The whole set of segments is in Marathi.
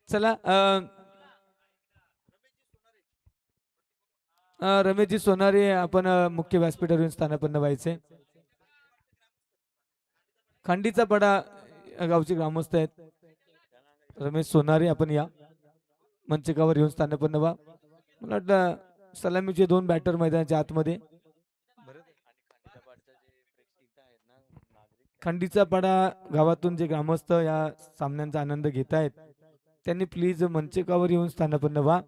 चला रमेशजी सोनारे आपण मुख्य व्यासपीठावर येऊन स्थानापन्न व्हायचे. खंडीचा पडा गावचे ग्रामस्थ आहेत. रमेश सोनारे आपण या मंचकावर येऊन स्थानापन्न व्हा. मला वाटतं सलामीचे 2 बॅटर मैदानाच्या आतमध्ये. खंडीचा पाडा गावातून जे ग्रामस्थ या सामन्यांचा आनंद घेत आहेत त्यांनी प्लीज मंचकावर येऊन स्थानापन्न व्हा.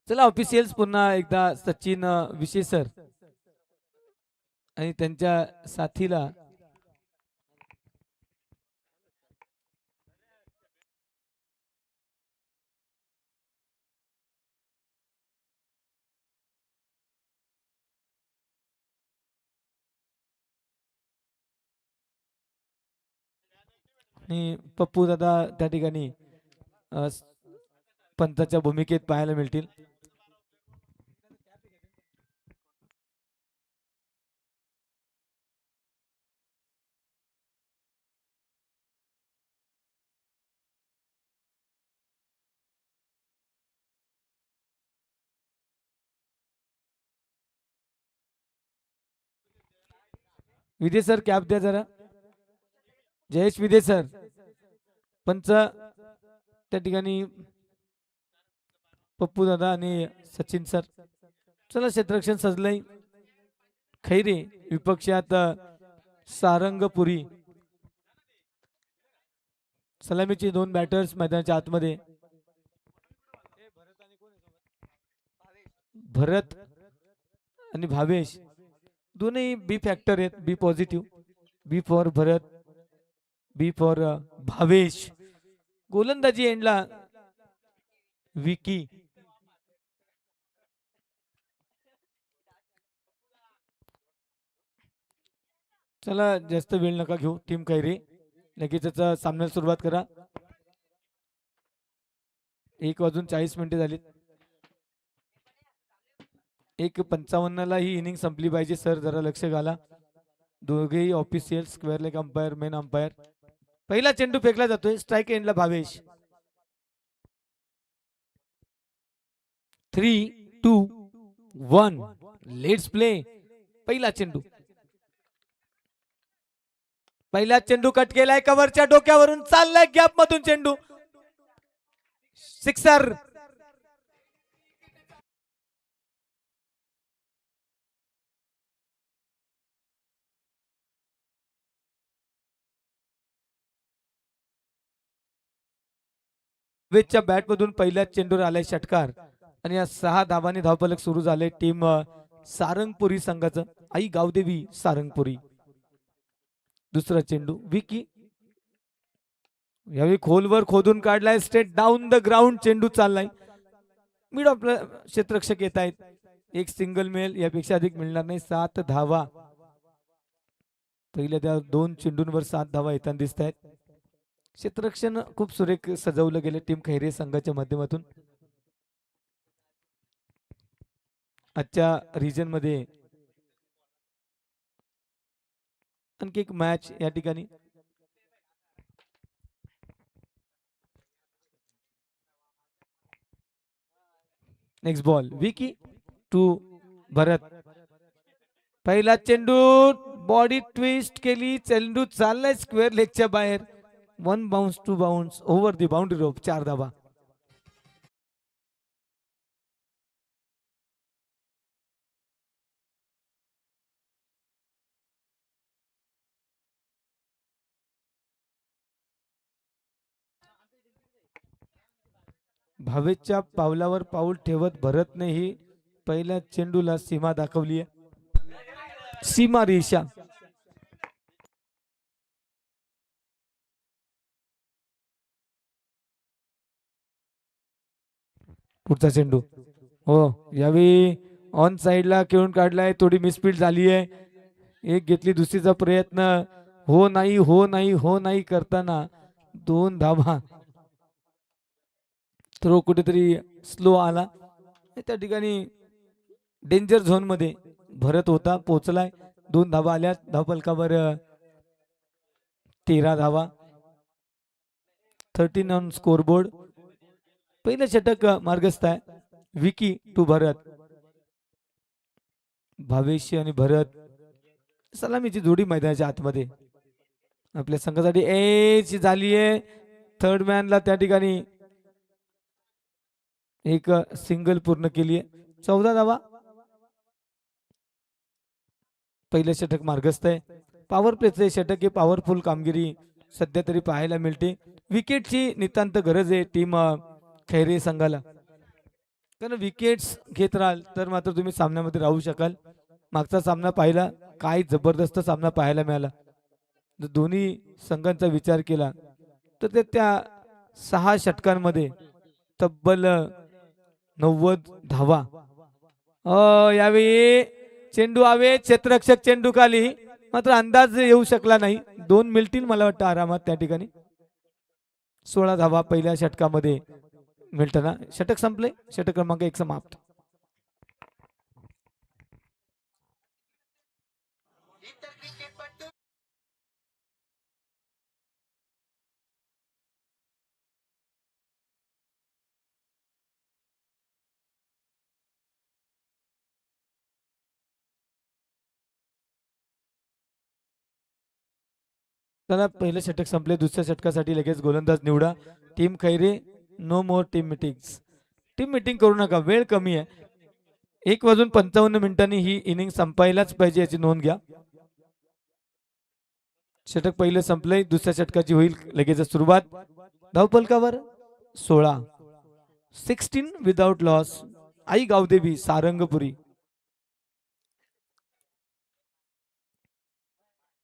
चला ऑफिशियल्स पुन्हा एकदा सचिन विशे सर आणि त्यांच्या साथीला आणि पप्पू दादा त्या ठिकाणी पंचाच्या भूमिकेत पाहायला मिळतील. विदे सर कॅप द्या जरा. जयेश विदे सर पंच त्या ठिकाणी पप्पू दादा आणि सचिन सर. चला क्षेत्ररक्षण सजलंय. खैरे विपक्षात सारंगपुरी. सलामीचे 2 बॅटर्स मैदानाच्या आतमध्ये. भरत आणि भावेश दोन्ही बी फॅक्टर आहेत. B positive. B for Bharat, B for Bhavesh. गोलंदाजी एंडला विकी. चला जास्त वेळ नका घेऊ टीम कैरी. लगेच सामन्याला सुरुवात करा. 1:40 झालीत. 1:55 ही इनिंग संपली पाहिजे. सर जरा लक्ष घाला. दोघेही official square leg umpire, main umpire. पहिला चेंडू फेकला जातोय. स्ट्राइक एंडला भावेश. 3, 2, 1 let's play. पहिला चेंडू. पहिला चेंडू कट केलाय. कव्हरच्या डोक्यावरून चाललाय गॅप मधून चेंडू. सिक्सर. वेजच्या बॅट मधून पहिल्या चेंडूवर आलाय षटकार आणि या 6 धावांनी धावफलक सुरू झाले टीम सारंगपुरी संघाचं. आई गावदेवी सारंगपुरी. दुसरा चेंडू विकी. यावेळी खोलवर खोदून काढलाय. स्ट्रेट डाऊन द ग्राउंड चेंडू चाललाय. मिड ऑफ क्षेत्ररक्षक येत आहेत. एक सिंगल मेल यापेक्षा अधिक मिळणार नाही. 7 धावा. पहिल्या त्या 2 चेंडूंवर 7 धावा येताना दिसत आहेत. क्षेत्ररक्षण खूप सुरेख सजवलं गेले टीम खैरे संघाच्या माध्यमातून. आजच्या रिजन मध्ये आणखी एक मॅच या ठिकाणी. नेक्स्ट बॉल विकी टू भरत. पहिला चेंडू बॉडी ट्विस्ट केली. चेंडू चाललाय स्क्वेअर लेगच्या बाहेर. 1 बाउन्स 2 बाउन्स ओव्हर दी बाउंड्री रोप. 4 धावा. भावेशच्या पावलावर पाऊल ठेवत भरतनेही पहिल्या चेंडूला सीमा दाखवली आहे. सीमा रेषा. पुढचा चेंडू. हो यावेळी ऑन साइडला खेळून काढलाय. थोडी मिसफील्ड झाली आहे. एक घेतली दुसरीचा प्रयत्न हो नाही हो नाही हो नाही करताना 2 धावा. थ्रो कुठेतरी स्लो आला. त्या ठिकाणी डेंजर झोन मध्ये भरत होता. पोहोचलाय. 2 धावा आल्या. धावफलकावर 13 धावा. 13 ऑन स्कोरबोर्ड. पहिलं षटक मार्गस्थ आहे. विकी टू भरत. भावेश आणि भरत सलामीची जोडी मैदानाच्या आतमध्ये. आपल्या संघासाठी एज झाली आहे. थर्ड मॅनला त्या ठिकाणी एक सिंगल पूर्ण केली आहे. 14 धावा. पहिलं षटक मार्गस्थ आहे. पॉवर प्लेचे षटक हे पॉवरफुल कामगिरी सध्या तरी पाहायला मिळते. विकेटची नितांत गरज आहे टीम खैरे संघाला. कारण विकेट्स घेत राहाल तर मात्र तुम्ही सामन्यामध्ये राहू शकाल. मागचा सामना पाहिला, काय जबरदस्त सामना पाहायला मिळाला. जर दोन्ही संघांचा विचार केला तर त्या 6 षटकांमध्ये तब्बल 90 धावा. यावेळी चेंडू आवे, क्षेत्ररक्षक चेंडू खाली, मात्र अंदाज येऊ शकला नाही. 2 मिळतील मला वाटतं आरामात त्या ठिकाणी. 16 धावा पहिल्या षटकामध्ये मिळताना षटक संपले. षटक क्रमांक 1 समाप्त. चला पहिलं षटक संपले. दुसऱ्या षटकासाठी लगेच गोलंदाज निवडा. टीम खैरे नो मोर टीम मीटिंग्स. टीम मीटिंग करू नका, वेळ कमी आहे. 1:55 ही इनिंग संपायलाच पाहिजे याची नोंद घ्या. षटक पहिलं संपलंय. दुसऱ्या षटकाची होईल लगेच सुरुवात. धावफलकावर 16. 16 विदाउट लॉस. आई गावदेवी सारंगपुरी.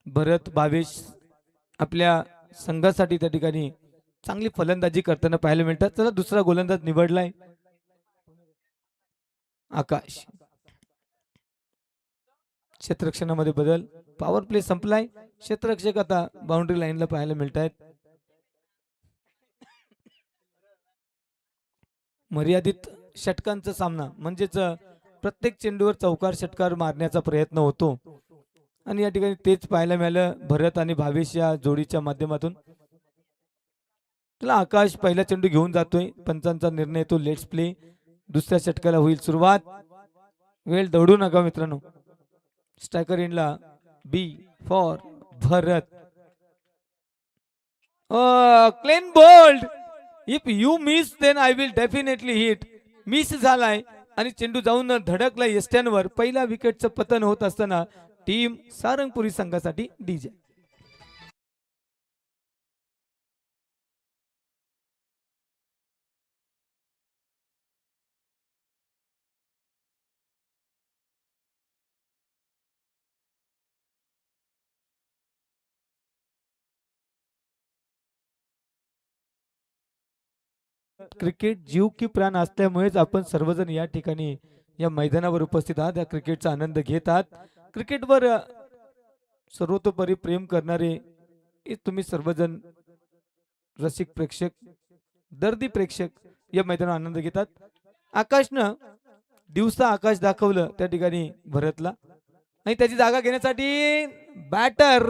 भरत भावेश आपल्या संघासाठी त्या ठिकाणी चांगली फलंदाजी करताना पाहायला मिळतात. चला दुसरा गोलंदाज निवडलाय आकाश. क्षेत्ररक्षणामध्ये बदल. पॉवर प्ले संपलाय. क्षेत्ररक्षक आता बाउंड्री लाईनला पाहायला मिळत आहेत. मर्यादित षटकांचा सामना म्हणजेच प्रत्येक चेंडूवर चौकार षटकार मारण्याचा प्रयत्न होतो आणि या ठिकाणी तेच पाहायला मिळालं भरत आणि भावेश या जोडीच्या माध्यमातून. तुला आकाश पहिला चेंडू घेऊन जातोय. पंचांचा निर्णय तो. Let's play. दुसऱ्या षटकाला होईल सुरुवात. वेळ दौडू नका मित्रांनो. स्ट्रायकर इनला बी for Bharat. Clean bowled. If you miss then I will definitely hit. Miss झालाय आणि चेंडू जाऊन धडकला यष्ट्यांवर. पहिला विकेटचं पतन होत असताना टीम सारंगपुरी संघासाठी डीजे. क्रिकेट जीव की प्राण असल्यामुळेच आपण सर्वजण या ठिकाणी या मैदानावर उपस्थित आहात. या क्रिकेटचा आनंद घेत आहात. क्रिकेटवर सर्वतोपरी प्रेम करणारे तुम्ही सर्वजण रसिक प्रेक्षक, दर्दी प्रेक्षक या मैदानावर आनंद घेतात. आकाशनं दिवसा आकाश दाखवलं त्या ठिकाणी भरतला आणि त्याची जागा घेण्यासाठी बॅटर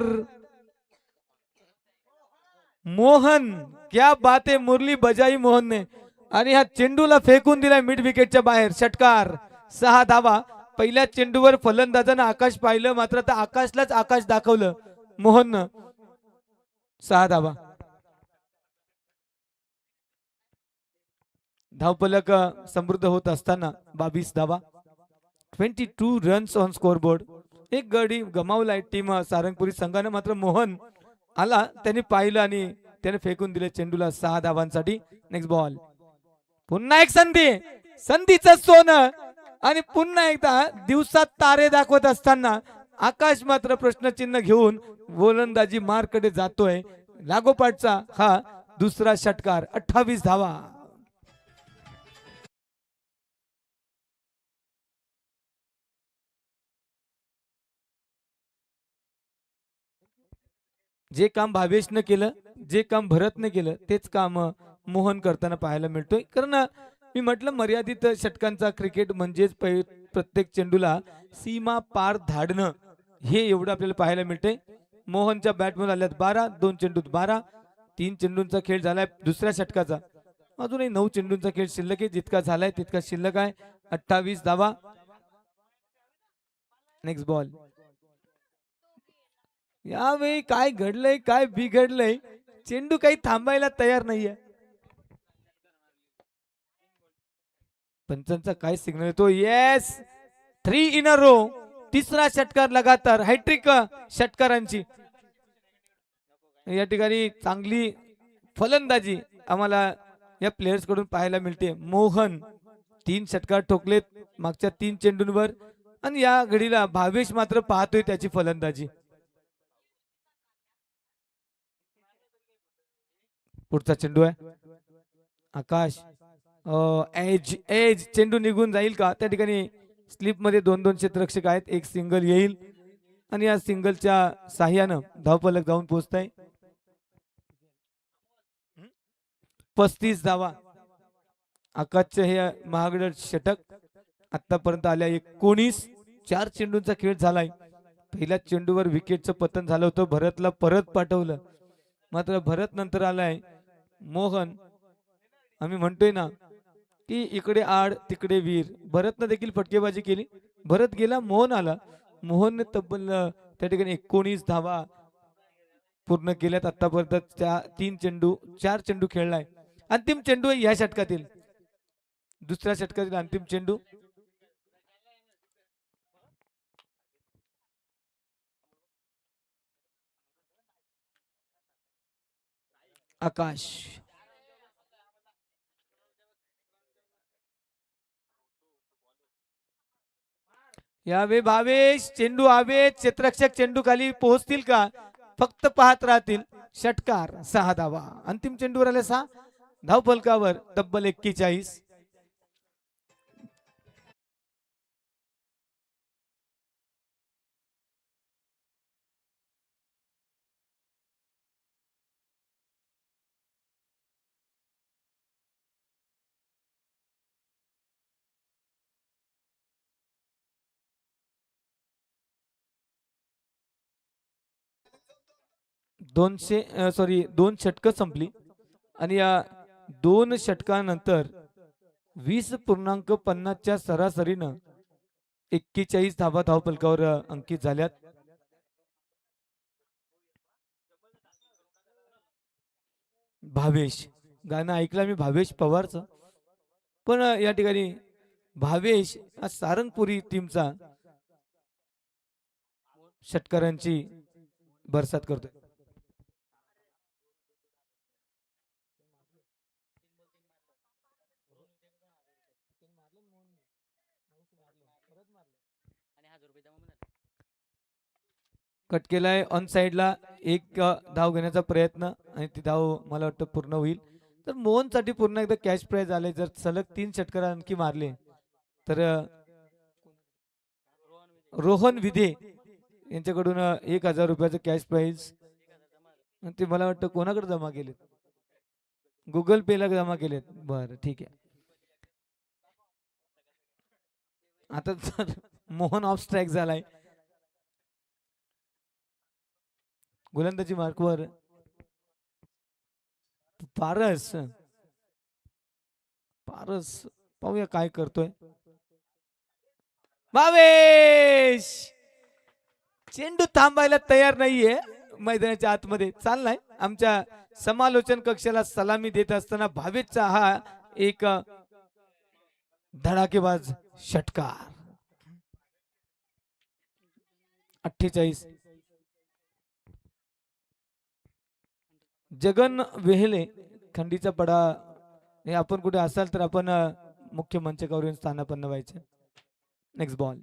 मोहन. क्या बात आहे. मुरली बजाई मोहनने आणि हा चेंडूला फेकून दिलाय मिड विकेटच्या बाहेर. षटकार. 6 धावा. पहिल्या चेंडूवर फलंदाजानं आकाश पाहिलं, मात्र आता आकाशलाच आकाश दाखवलं मोहननं. 6 धावा. धावफलक समृद्ध होत असताना 22 धावा. 22 रन्स ऑन स्कोरबोर्ड. एक गडी गमावलाय टीम सारंगपुरी संघानं, मात्र मोहन आला, त्याने पाहिलं आणि त्याने फेकून दिले चेंडूला 6 धावांसाठी. Next ball. पुन्हा एक संधी. संधीचं सोनं आणि पुन्हा एकदा दिवसात तारे दाखवत असताना आकाश मात्र प्रश्नचिन्ह घेऊन गोलंदाजी मार्कडे जातोय. लागोपाठचा हा दुसरा षटकार. 28 धावा. जे काम भावेशनं केलं, जे काम भरतने केलं, तेच काम मोहन करताना पाहायला मिळतोय. कारण मी म्हटलं मर्यादित षटकांचा क्रिकेट म्हणजेच प्रत्येक चेंडूला सीमा पार धाडणं, हे एवढं आपल्याला पाहायला मिळते. मोहनच्या बॅटमध्ये आल्यात 12, 2 चेंडूत 12. 3 चेंडूंचा खेळ झालाय दुसऱ्या षटकाचा. अजूनही 9 चेंडूंचा खेळ शिल्लक आहे. जितका झालाय तितका शिल्लक आहे. 28 धावा. Next ball. यावेळी काय घडलंय काय बिघडलंय, चेंडू काही थांबायला तयार नाहीये. पंचांचा काय सिग्नल येतो. Yes, 3 in a row. तिसरा षटकार लगातार, हॅट्रिक षटकारांची. या ठिकाणी चांगली फलंदाजी आम्हाला या प्लेयर्स कडून पाहायला मिळते. मोहन 3 षटकार ठोकलेत मागच्या 3 चेंडूंवर आणि या घडीला भावेश मात्र पाहतोय त्याची फलंदाजी. पुढचा चेंडू आहे. आकाश एज एज चेंडू निघून जाईल का. त्या ठिकाणी स्लिप मध्ये 2-2 क्षेत्ररक्षक आहेत. एक सिंगल येईल आणि या सिंगलच्या साह्यानं धावफलक जाऊन पोहोचताय. 35 धावा. आकाशचे हे महागड षटक आतापर्यंत आल्या 19. 4 चेंडूंचा खेळ झालाय. पहिल्या चेंडूवर विकेटचं पतन झालं होतं. भरतला परत पाठवलं, मात्र भरत नंतर आलाय मोहन. आम्ही म्हणतोय ना की इकडे आड तिकडे वीर. भरतनं देखील फटकेबाजी केली. भरत गेला, मोहन आला. मोहनने तब्बल त्या ठिकाणी 19 धावा पूर्ण केल्यात आतापर्यंत. 4 चेंडू खेळलाय. अंतिम चेंडू या षटकातील, दुसऱ्या षटकातील अंतिम चेंडू. आकाश यावे भावेश. चेंडू हवेत. क्षेत्ररक्षक चेंडू खाली पोहोचतील का, फक्त पाहत राहतील. षटकार. 6 धावा. अंतिम चेंडूवर आले 6 धावफलकावर तब्बल 41. दोन षटकं संपली आणि या 2 षटकानंतर 20.50च्या सरासरीनं 41 धावा धावफलकावर अंकित झाल्यात. भावेश गाणं ऐकलं मी भावेश पवारचं, पण या ठिकाणी भावेश हा सारंगपुरी टीमचा षटकारांची बरसात करतोय. कट केलाय ऑन साइडला. एक धाव घेण्याचा प्रयत्न आणि ती धाव मला वाटतं पूर्ण होईल. तर मोहनसाठी पुन्हा एकदा कॅश प्राइज आले. जर सलग 3 षटकार आणखी मारले तर रोहन विधे यांच्याकडून 1000 रुपयाचं कॅश प्राइज. ते मला वाटतं कोणाकडे जमा केलेत, गुगल पे ला जमा केलेत. बरं ठीक आहे. आता जर मोहन ऑफ स्ट्राईक झालाय. गोलंदाजी मार्कवर पारस. पारस पाहूया काय करतोय. भावेश चेंडू थांबायला तयार नाहीये. मैदानाच्या आतमध्ये चाललाय. आमच्या समालोचन कक्षाला सलामी देत असताना भावेशचा हा एक धडाकेबाज षटकार. 48. जगन वेहले खंडीचा पडा. हे आपण कुठे असाल तर आपण मुख्य मंचावर येऊन स्थानापन्न व्हायचे. Next ball.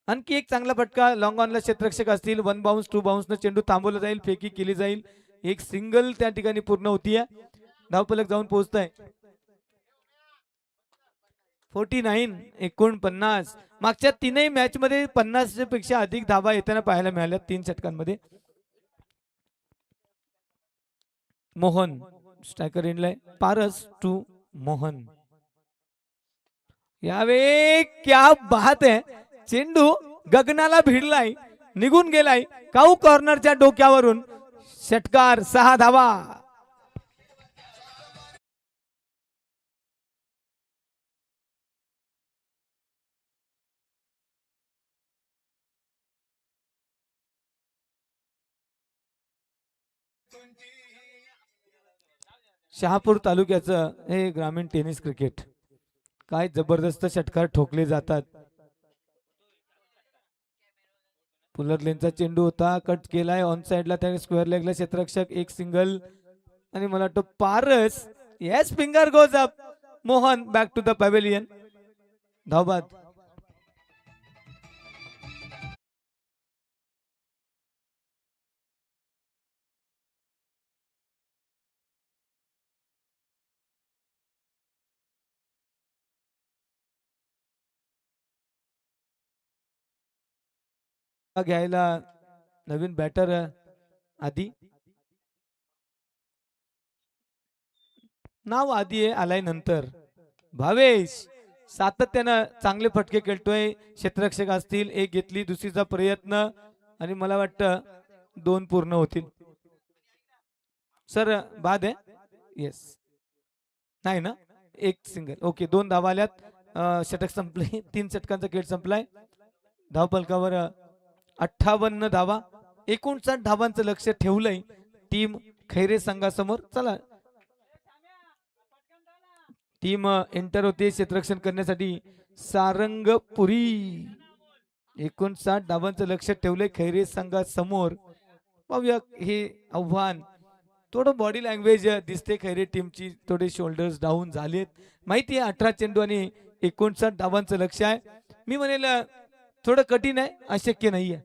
आणखी एक चांगला फटका. लॉंग ऑनला क्षेत्ररक्षक असतील. 1 बाउन्स 2 बाउन्स न चेंडू थांबवला जाईल, फेकी केली जाईल. एक सिंगल त्या ठिकाणी पूर्ण होतीये. धावफलक जाऊन पोहोचताय. 49. मागच्या 3ही मॅच मध्ये 50 पेक्षा अधिक धावा येताना पाहायला मिळाल्या 3 षटकांमध्ये. मोहन स्ट्रायकर इनलाय. पारस टू मोहन. यावे क्या बात है. चेंडू गगनाला भिडलाय, निघून गेलाय. काऊ कॉर्नरच्या डोक्यावरून षटकार 6 धावा. शहापूर तालुक्याचं हे ग्रामीण टेनिस क्रिकेट. काय जबरदस्त षटकार ठोकले जातात. पुलरलेनचा चेंडू होता, कट केलाय ऑन साइडला, त्या स्क्वेअर लेगला क्षेत्ररक्षक, एक सिंगल आणि मला वाटतं Paras. Yes, finger goes up. Mohan back to the pavilion. धावबाद. घ्यायला नवीन बॅटर आधी. नाव आधी आहे, आलाय नंतर. भावेश सातत्यानं चांगले फटके खेळतोय. क्षेत्ररक्षक असतील, एक घेतली, दुसरीचा प्रयत्न आणि मला वाटतं 2 पूर्ण होतील. सर बाद आहे. येस, नाही ना, एक सिंगल. ओके, 2 धावा आल्यात. षटक संपले. 3 षटकांचा खेळ संपलाय. धावफलकावर 58 धावा. 59 धावांचं लक्ष ठेवलंय टीम खैरे संघासमोर. चला, टीम एंटर होते क्षेत्ररक्षण करण्यासाठी. सारंगपुरी 59 धावांचं लक्ष ठेवलंय खैरे संघासमोर. पाहूया हे आव्हान. थोडं बॉडी लँग्वेज दिसते खैरे टीमची, थोडे शोल्डर्स डाऊन झालेत. माहिती आहे 18 चेंडू आणि 59 धावांचं लक्ष आहे. मी म्हणेल थोडं कठीण आहे, अशक्य नाहीये.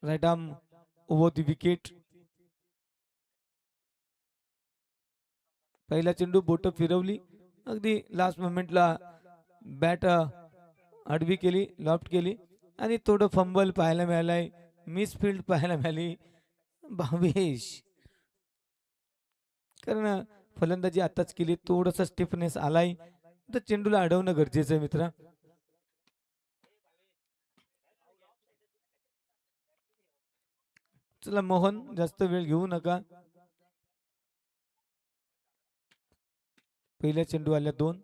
Right arm over the wicket. पहिला चेंडू बोट फिरवली, अगदी लास्ट मोमेंटला बॅट आडवी केली, लॉफ्ट केली आणि थोडं फंबल पाहायला मिळालंय, मिस फील्ड पाहायला मिळाली भावेश. कारण फलंदाजी आताच केली, थोडंसं स्टिफनेस आलाय, तर चेंडूला अडवणं गरजेचं आहे मित्रा. चला मोहन, जास्त वेळ घेऊ नका. पहिल्या चेंडू आल्या 2.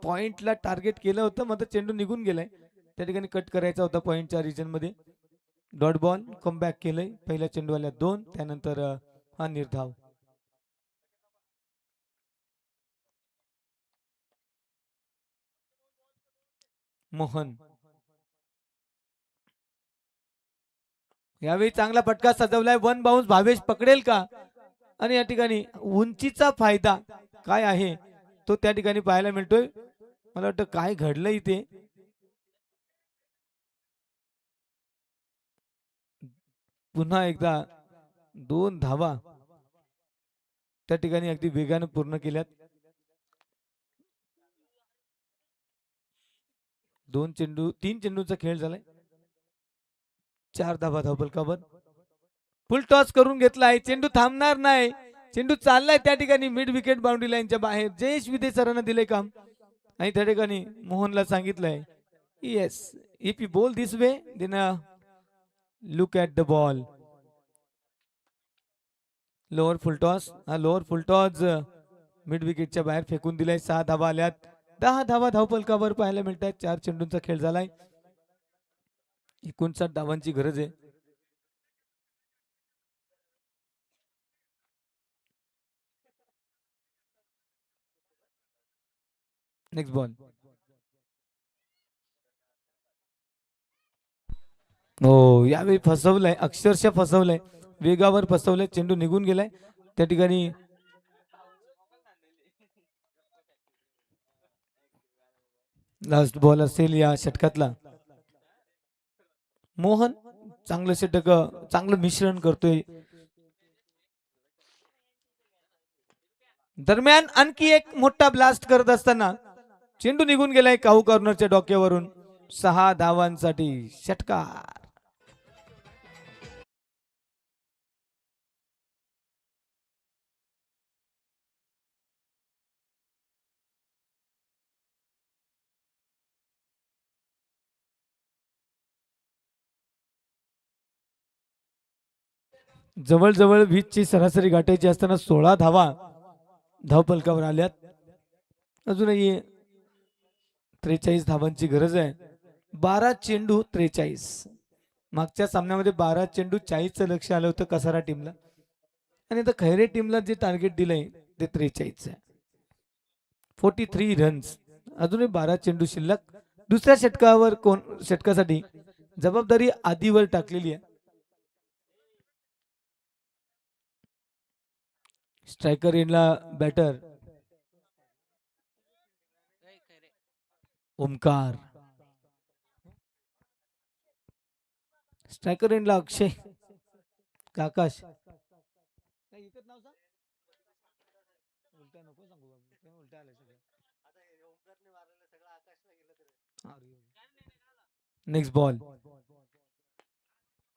पॉइंटला टार्गेट केलं होतं, मात्र चेंडू निघून गेलाय. त्या ठिकाणी कट करायचा होता पॉइंटच्या रिजन मध्ये. डॉट बॉल कम बॅक केलंय. पहिल्या चेंडू आल्या 2, त्यानंतर हा निर्धाव. मोहन यावेळी चांगला फटका सजवलाय. 1 बाउन्स. भावेश पकडेल का? आणि या ठिकाणी उंचीचा फायदा काय आहे तो त्या ठिकाणी पाहायला मिळतोय. मला वाटतं काय घडलं इथे. पुन्हा एकदा 2 धावा त्या ठिकाणी अगदी वेगाने पूर्ण केल्यात. 3 चेंडूचा खेळ झालाय. 4 धावा धावफलकावर. फुल टॉस करून घेतलाय. चेंडू थांबणार नाही. चेंडू चाललाय त्या ठिकाणी मिड विकेट बाउंड्री लाईनच्या बाहेर. जयेश विदे सरांना दिले काम आणि त्या ठिकाणी मोहनला सांगितलंय, yes, if you ball this way then look at the ball. Lower full toss, हा लोअर फुलटॉस मिड विकेटच्या बाहेर फेकून दिलाय. 6 धावा आल्यात. 10 धावा धावफलकावर पाहायला मिळत आहेत. 4 चेंडूंचा खेळ झालाय. 59 धावांची गरज आहे. Next ball. हो, यावेळी फसवलंय, अक्षरशः फसवलंय, वेगावर फसवलंय. चेंडू निघून गेलाय. त्या ठिकाणी लास्ट बॉल असेल या षटकातला. मोहन चांगलं षटक, चांगलं मिश्रण करतोय. दरम्यान आणखी एक मोठा ब्लास्ट करत असताना चेंडू निघून गेलाय काहू कॉर्नरच्या डोक्यावरून. 6 धावांसाठी षटकार. जवळजवळ 20 ची सरासरी गाठायची असताना 16 धावा धावफलकावर आल्यात. अजूनही 43 धावांची गरज आहे. 12 चेंडू 43. मागच्या सामन्यामध्ये 12 चेंडू 40चं लक्ष आलं होतं कसारा टीमला, आणि आता खैरे टीमला जे टार्गेट दिलंय ते 43 आहे. 43 रन्स. अजूनही 12 चेंडू शिल्लक. दुसऱ्या षटकावर षटकासाठी जबाबदारी आधीवर टाकलेली आहे. स्ट्रायकर इनला बॅटर ओमकार. स्ट्रायकर इनला अक्षय काकाश. Next ball.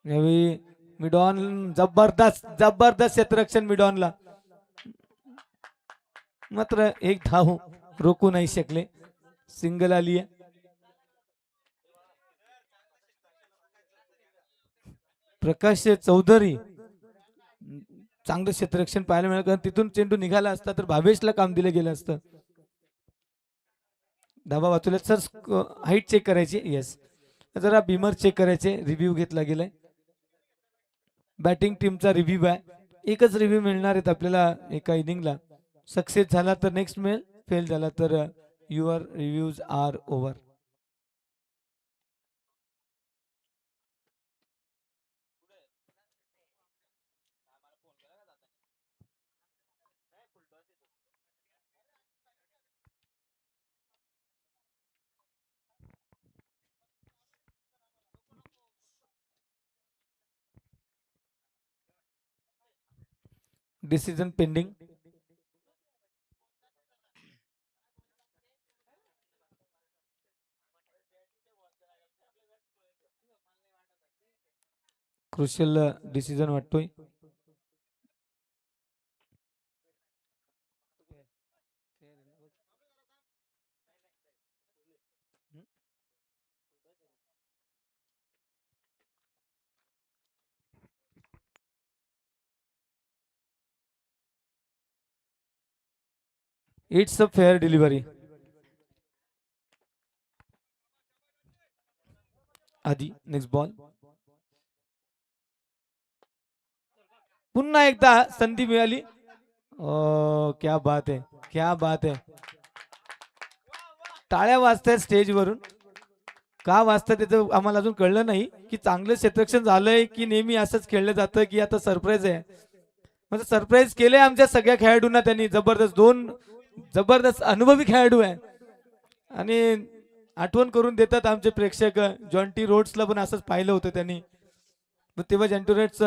यावेळी मिडॉन जबरदस्त जबरदस्त क्षेत्ररक्षण मिडॉनला, मात्र एक धाव रोखू नाही शकले. सिंगल आली आहे. प्रकाश चौधरी चांगलं क्षेत्ररक्षण पाहायला मिळालं, कारण तिथून चेंडू निघाला असता तर भावेशला काम दिलं गेलं असतं. धाबा वाचवल्या. सर हाईट चेक करायची. येस, जरा बिमर चेक करायचे. रिव्ह्यू घेतला गेलाय. बॅटिंग टीमचा रिव्ह्यू आहे. एकच रिव्ह्यू मिळणार आहेत आपल्याला एका इनिंगला. सक्सेस झाला तर नेक्स्ट मिळेल, फेल झाला तर your reviews are over. Decision pending. Crucial decision वाटतोय. It's a fair delivery. आधी नेक्स्ट बॉल. पुन्हा एकदा संधी मिळाली. ओ क्या बात आहे, क्या बात आहे. टाळ्या वाजतायत स्टेजवरून. का वाजतं त्याचं आम्हाला अजून कळलं नाही की चांगलं क्षेत्ररक्षण झालंय की नेहमी असंच खेळलं जातं की आता सरप्राईज आहे. म्हणजे सरप्राईज केलंय आमच्या सगळ्या खेळाडूंना त्यांनी. जबरदस्त दोन जबरदस्त अनुभवी खेळाडू आहे आणि आठवण करून देतात आमचे प्रेक्षक. जॉन्टी रोड्सला पण असंच पाहिलं होतं त्यांनी. तेव्हा जॉन्टी रोड्स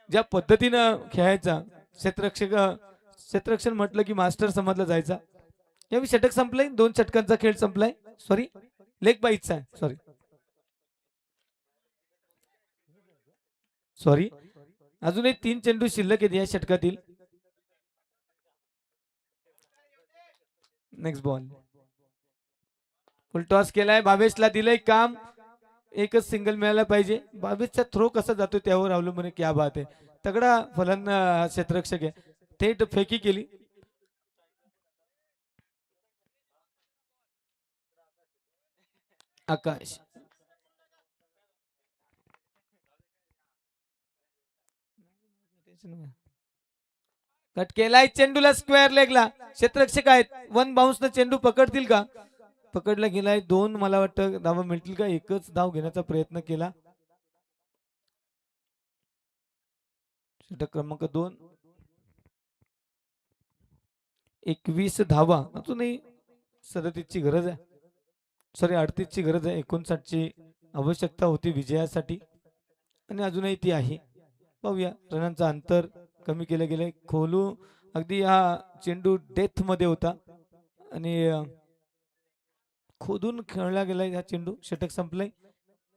ज्या पद्धतीनं खेळायचा क्षेत्ररक्षण म्हटलं की मास्टर समजला जायचा. यावेळी षटक संपलंय. 2 षटकांचा खेळ संपलाय. सॉरी लेग बाईटचा आहे. सॉरी सॉरी अजूनही 3 चेंडू शिल्लक आहेत या षटकातील. Next ball. फुल टॉस केलाय. भावेशला दिलंय काम. एकच सिंगल मिळायला पाहिजे. भावेशचा थ्रो कसा जातो त्यावर अवलंबून आहे. क्या बात आहे. तगडा फलंदाज क्षेत्ररक्षक आहे. थेट फेकी केली. आकाश कट केलाय. चेंडूला स्क्वेअर लेगला. क्षेत्ररक्षक आहेत. 1 बाउन्स न चेंडू पकडतील का. पकडला गेलाय. 2 मला वाटतं धावा मिळतील का. एकच धाव घेण्याचा प्रयत्न केला. षटक क्रमांक 2. 21 धावा. अजूनही 37 ची गरज आहे. सॉरी 38 ची गरज आहे. 59 ची आवश्यकता होती विजयासाठी आणि अजूनही ती आहे. पाहूया. रनांचा अंतर कमी केलं गेलंय. खोलू अगदी हा चेंडू डेथ मध्ये होता आणि खोदून खेळला गेलाय हा चेंडू. षटक संपलंय.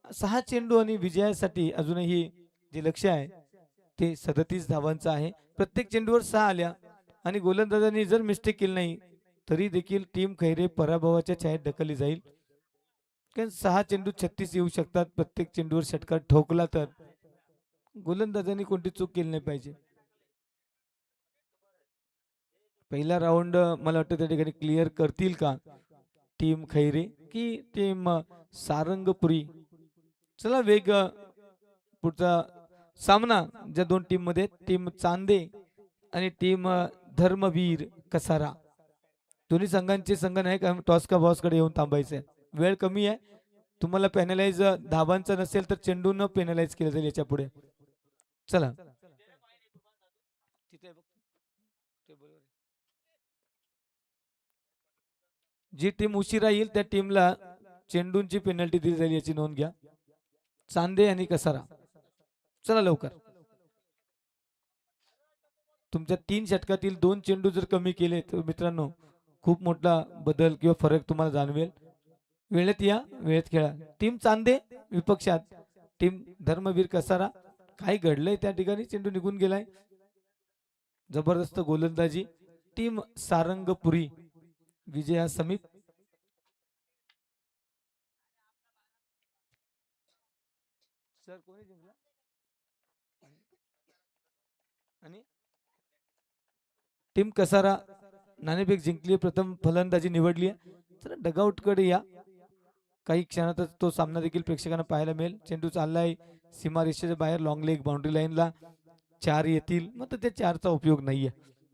6 चेंडू आणि विजयासाठी अजूनही जे लक्ष्य आहे ते 37 धावांचं आहे. प्रत्येक चेंडूवर 6 आल्या आणि गोलंदाजांनी जर मिस्टेक केली नाही तरी देखील टीम खैरे पराभवाच्या छायेत ढकलली जाईल. कारण 6 चेंडू 36 येऊ शकतात. प्रत्येक चेंडूवर षटकार ठोकला तर गोलंदाजांनी कोणती चूक केली नाही पाहिजे. पहिला राऊंड मला वाटतं त्या ठिकाणी क्लिअर करतील का टीम खैरे की टीम सारंगपुरी. चला वेग. पुढचा सामना ज्या 2 टीम मध्ये टीम चांदे आणि टीम धर्मवीर कसारा. दोन्ही संघांचे संघनायक टॉस का बॉस कडे येऊन थांबायचे. वेळ कमी आहे. तुम्हाला पेनलाइज धाबांचा नसेल तर चेंडू न पेनलाइज केलं जाईल याच्या पुढे. चला जी टीम उशिरा येईल त्या टीमला चेंडूंची पेनल्टी दिली जाईल याची नोंद घ्या. चांदे आणि कसारा. चला लवकर. तुमच्या 3 षटकातील 2 चेंडू जर कमी केले तर मित्रांनो खूप मोठा बदल किंवा फरक तुम्हाला जाणवेल. वेळेत या वेळेत खेळा. टीम चांदे विपक्षात टीम धर्मवीर कसारा. काय घडलंय त्या ठिकाणी. चेंडू निघून गेलाय. जबरदस्त गोलंदाजी. टीम सारंगपुरी विजया समीप. सर कोणी जिंकला आणि टीम कसारा नाणेफेक जिंकली. प्रथम फलंदाजी निवडली आहे. तर डगआउट कडे या. काही क्षणातच तो सामना देखील प्रेक्षकांना पाहायला मिळेल. चेंडू चाललाय सीमारेषेच्या बाहेर. लॉंग लेग बाउंड्री लाईनला 4 येतील. मग त्या 4चा उपयोग नाहीये.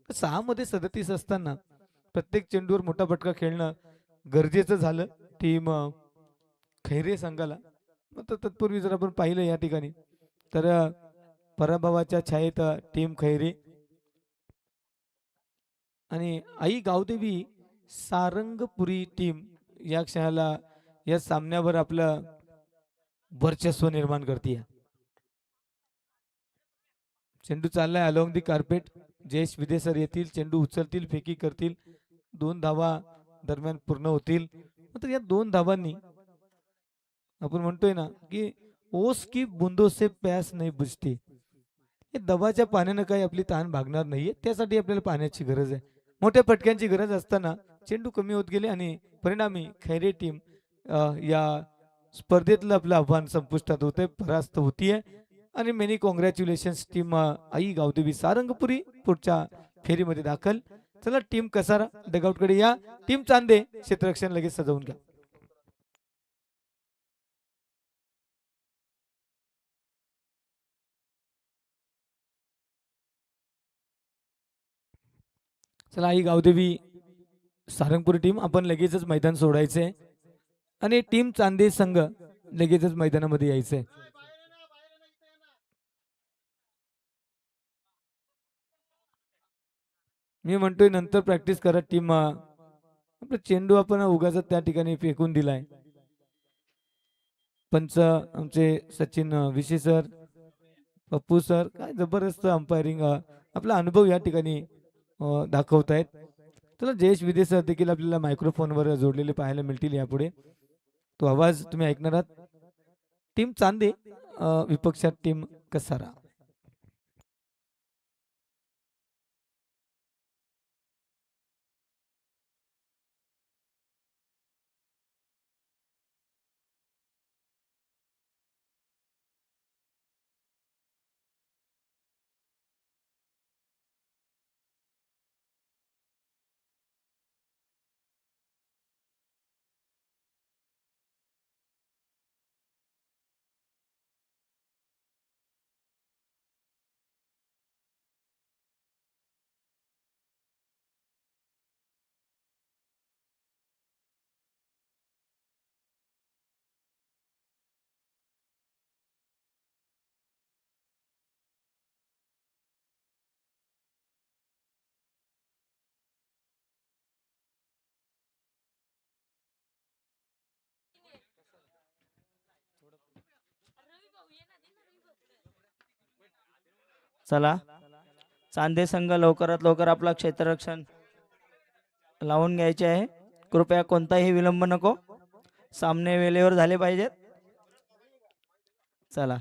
6 मध्ये 37 असताना प्रत्येक चेंडूवर मोठा फटका खेळणं गरजेचं झालं टीम खैरे संघाला. मग तत्पूर्वी जर आपण पाहिलं या ठिकाणी तर पराभवाच्या छायेत टीम खैरे आणि आई गावदेवी सारंगपुरी टीम या क्षणाला या सामन्यावर आपलं वर्चस्व निर्माण करते. चेंडू चाललाय along the carpet. Jayesh Vide sir येतील, चेंडू उचलतील, फेकी करतील, 2 धावा दरम्यान पूर्ण होतील. मात्र या 2 धावांनी आपण म्हणतोय ना की ओस की बुंदो से प्यास नाही बुझती. हे दबाच्या पाण्यानं काही आपली तहान भागणार नाहीये, त्यासाठी आपल्याला पाण्याची गरज आहे. मोठ्या फटक्यांची गरज असताना चेंडू कमी होत गेले आणि परिणामी खैरे टीम या स्पर्धेतलं आपलं आव्हान संपुष्टात होतंय, परास्त होतीये. आणि मेनी कॉंग्रॅच्युलेशन्स टीम आई गावदेवी सारंगपुरी पुढच्या फेरीमध्ये दाखल. चला टीम कसारा डगआउटकडे या. टीम चांदे क्षेत्ररक्षण लगेच सजवून घ्या. चला आई गावदेवी सारंगपुरी टीम आपण लगेचच मैदान सोडायचंय आणि टीम चांदे संघ लगेचच मैदानामध्ये यायचंय. मी म्हणतोय नंतर प्रॅक्टिस करा टीम. आपला चेंडू आपण उगाच त्या ठिकाणी फेकून दिलाय. पंच आमचे सचिन विशे सर, पप्पू सर काय जबरदस्त अंपायरिंग आपला अनुभव या ठिकाणी दाखवतायत. चला जयेश विदे सर देखील आपल्याला मायक्रोफोनवर जोडलेले पाहायला मिळतील यापुढे. तो आवाज तुम्ही ऐकणार आहात. टीम चांदे विपक्षात टीम कसारा. चला चांदे संघ लवकरात लवकर आपला क्षेत्ररक्षण लावून घ्यायचे आहे. कृपया कोणताही विलंब नको. सामने वेळेवर झाले पाहिजेत. चला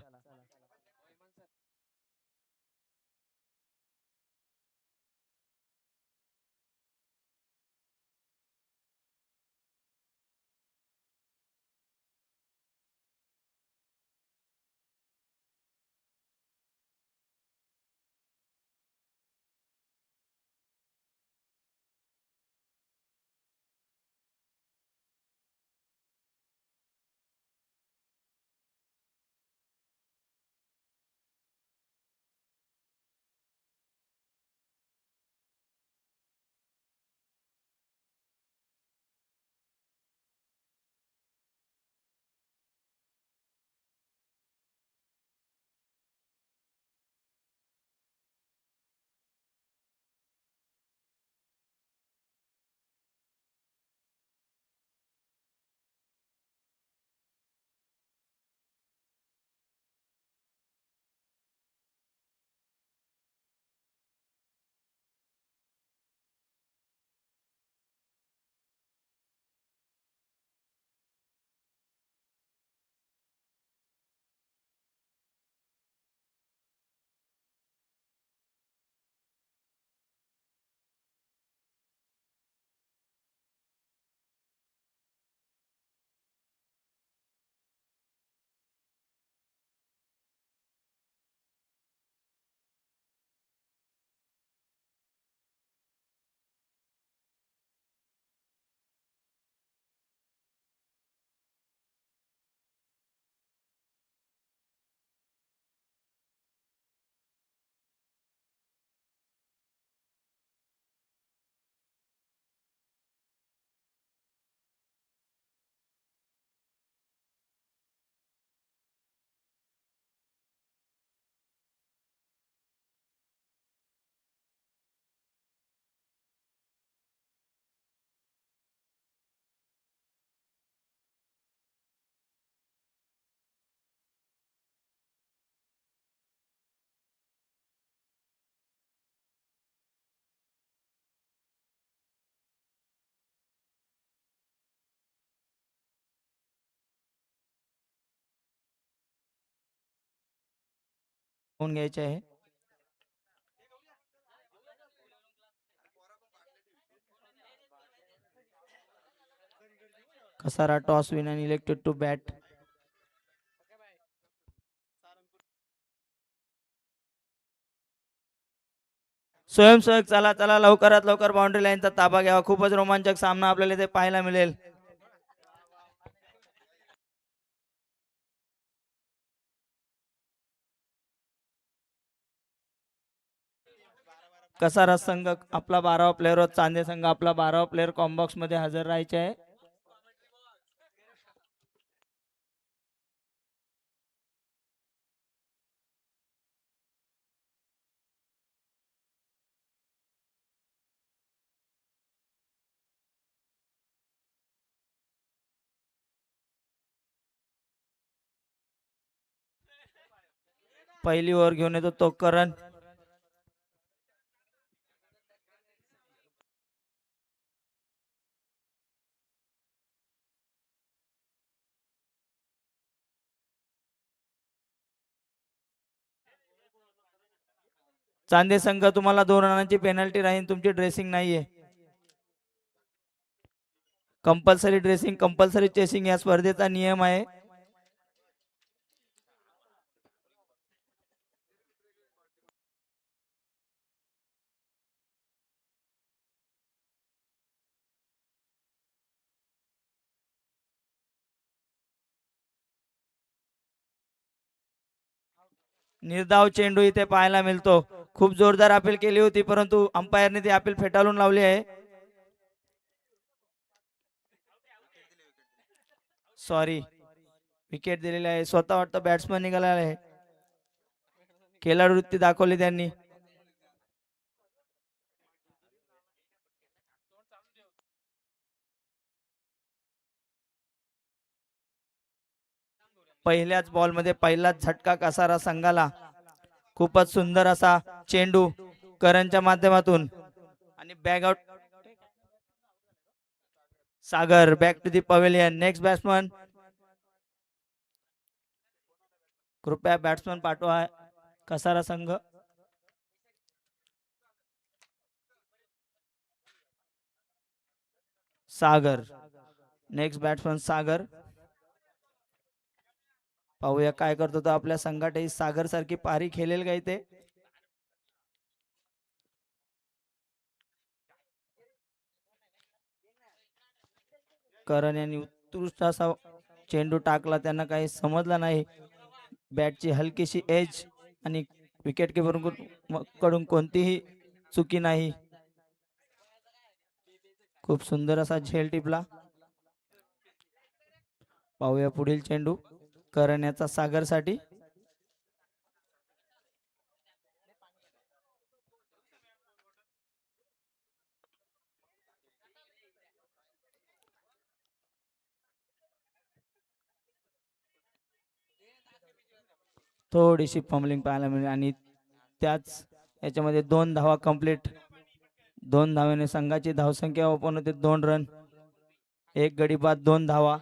घ्यायचे आहे. कसारा टॉस विन आणि इलेक्टेड टू बॅट. स्वयंसेवक चला चला लवकरात लवकर बाउंड्री लाईनचा ताबा घ्यावा. खूपच रोमांचक सामना आपल्याला इथे पाहायला मिळेल. कसारा संघ आपला 12वा प्लेअर व चांदे संघ आपला 12वा प्लेअर कॉम्बॉक्स मध्ये हजर राहायचे आहे. पहिली ओव्हर घेऊन येतो तो करण. चांदे संघ तुम्हाला 2 रनांची पेनल्टी राहील. तुमची ड्रेसिंग नाहीये. कंपल्सरी ड्रेसिंग कंपल्सरी चेसिंग या स्पर्धेचा नियम आहे. निर्धाव चेंडू इथे पाहायला मिळतो. खूप जोरदार अपील केली होती परंतु अंपायरने ती अपील फेटाळून लावली आहे. सॉरी विकेट दिलेली आहे. स्वतः वाटतं बॅट्समन निघाला आहे. खेळाडू वृत्ती दाखवली त्यांनी. पहिल्याच बॉल मध्ये पहिलाच झटका कसारा संघाला. खूपच सुंदर असा चेंडू करणच्या माध्यमातून आणि बॅग out. Sagar back to the pavilion. Next batsman. कृपया बॅट्समन पाठवा कसारा संघ. सागर. Next batsman Sagar. पाहूया काय करतो तो आपल्या संघातही. सागर सारखी पारी खेळेल का इथे. करण यांनी उत्कृष्ट असा चेंडू टाकला. त्यांना काही समजलं नाही. बॅटची हलकीशी एज आणि विकेट किपर कडून कोणतीही चुकी नाही. खूप सुंदर असा झेल टिपला. पाहूया पुढील चेंडू करण याचा सागर साठी. थोडीशी फंबलिंग पाहायला मिळेल आणि त्याच याच्यामध्ये 2 धावा कंप्लीट. 2 धावेने संघाची धावसंख्या ओपन होते 2 रन. 1 गडी बाद 2 धावा.